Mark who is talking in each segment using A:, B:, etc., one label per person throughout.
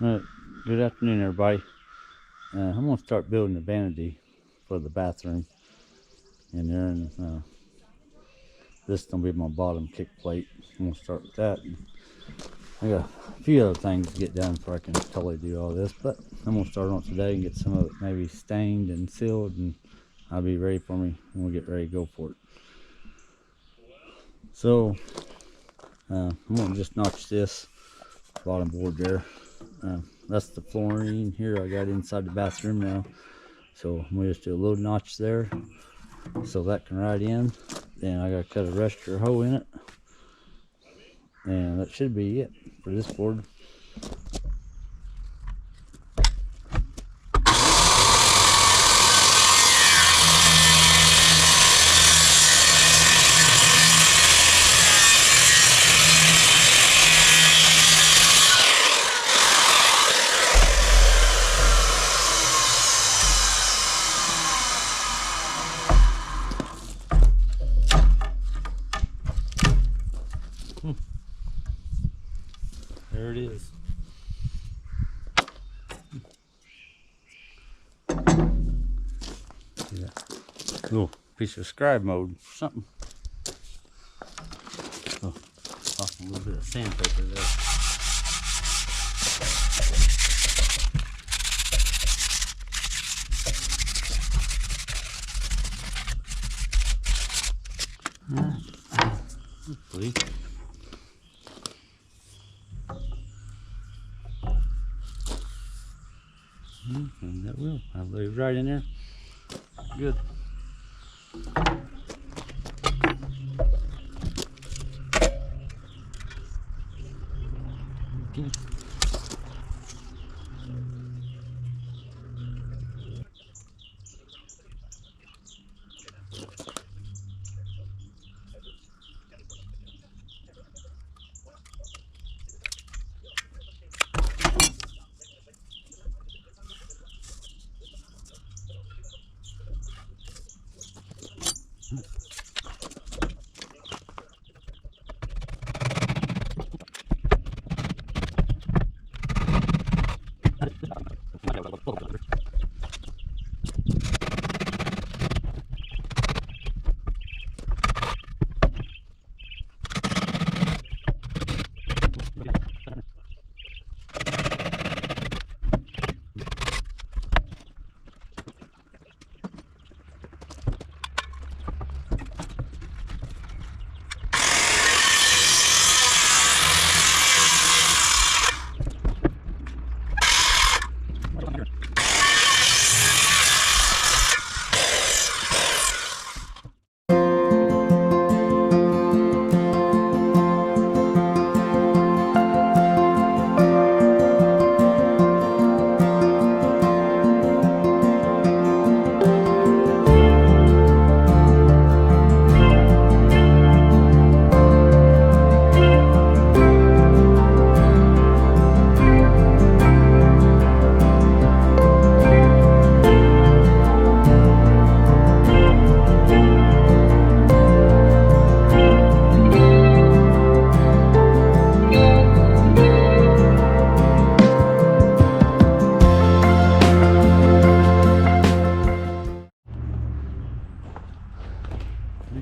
A: Alright, good afternoon everybody. I'm going to start building a vanity for the bathroom in there, and this is going to be my bottom kick plate. I'm going to start with that. I got a few other things to get done before I can totally do all this, but I'm going to start on it today and get some of it maybe stained and sealed, and I'll be ready for me when we get ready to go for it. So I'm going to just notch this bottom board there. That's the flooring here I got inside the bathroom now, so I'm going to just do a little notch there so that can ride in. Then I got to cut a resture hole in it, and that should be it for this board. There it is. Yeah. Little piece of scribe mode or something. Oh, off a little bit of sandpaper there. Hopefully. And that will, I believe, right in there. Good. Okay.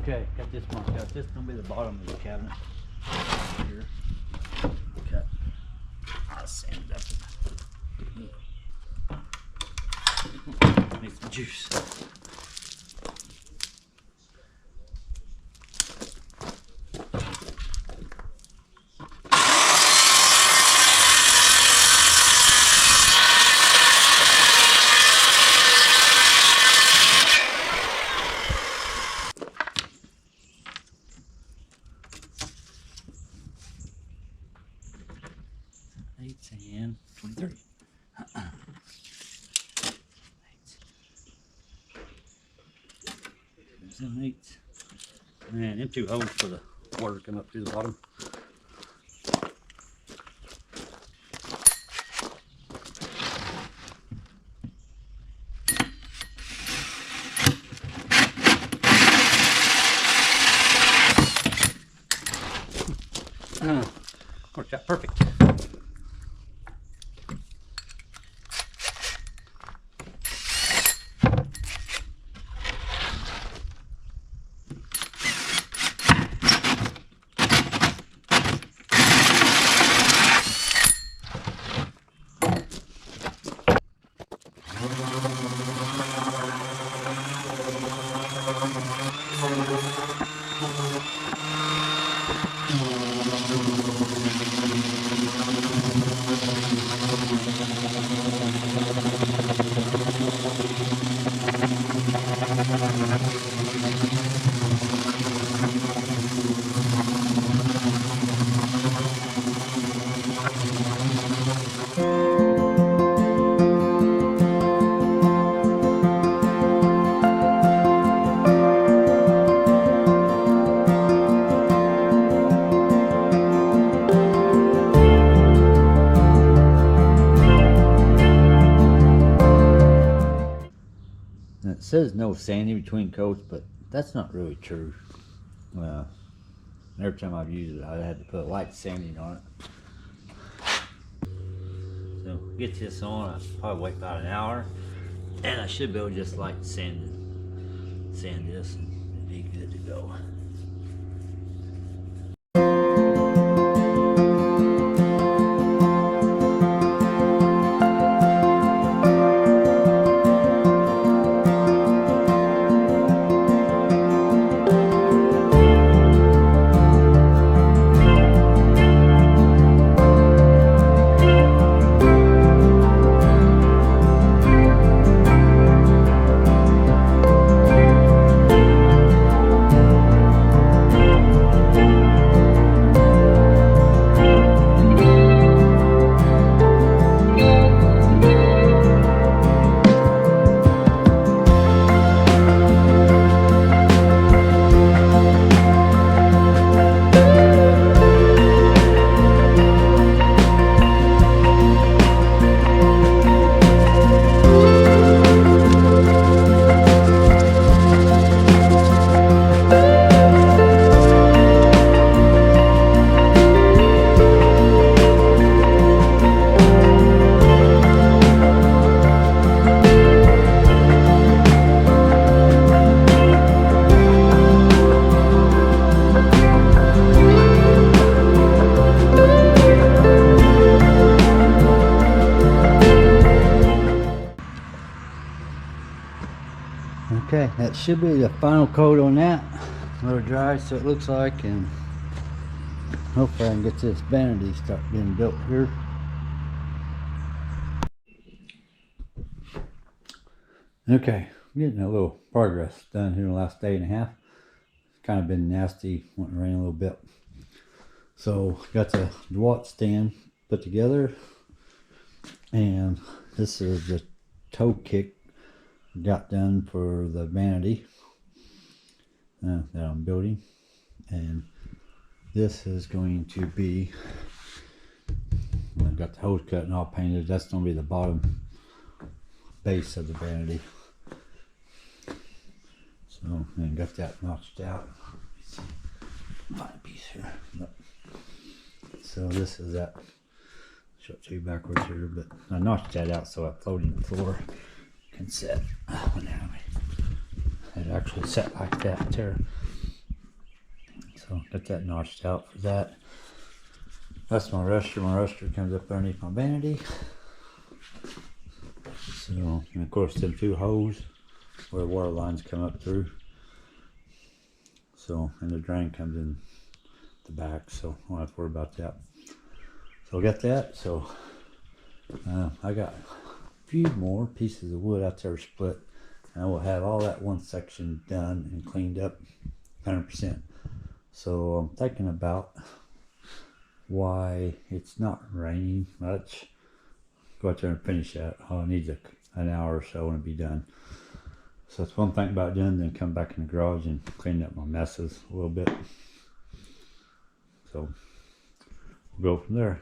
A: Okay, got this marked out. This is going to be the bottom of the cabinet. Here. Okay. I'll sand it up. Need some juice. And 23. 7, 8. And them 2 holes for the water come up through the bottom. Worked out perfect. And it says no sanding between coats, but that's not really true. Every time I've used it, I had to put light sanding on it. So get this on, I'll probably wait about an hour, and I should be able to just light sand this and be good to go. Okay, that should be the final coat on that. A little dry, so it looks like, and hopefully I can get this vanity start being built here. Okay, I'm getting a little progress done here in the last day and a half. It's kind of been nasty, wanting to rain a little bit. So got the DeWalt stand put together, and this is the toe kick got done for the vanity that I'm building, and this is going to be, I've got the hose cut and all painted. That's going to be the bottom base of the vanity. So, and got that notched out. Find a piece here. Nope. So this is that. Show it to you backwards here, but I notched that out so that floating floor can set. It actually set like that there. So got that notched out for that. That's my rester. My rester comes up underneath my vanity. So, and of course them two hoses where the water lines come up through. So, and the drain comes in the back, so I don't have to worry about that. So I got that. So I got a few more pieces of wood out there split, and I will have all that one section done and cleaned up 100%. So I'm thinking about why it's not raining much. Go out there and finish that. All I need is an hour or so and it'll be done. So that's one thing about doing, then come back in the garage and clean up my messes a little bit. So we'll go from there.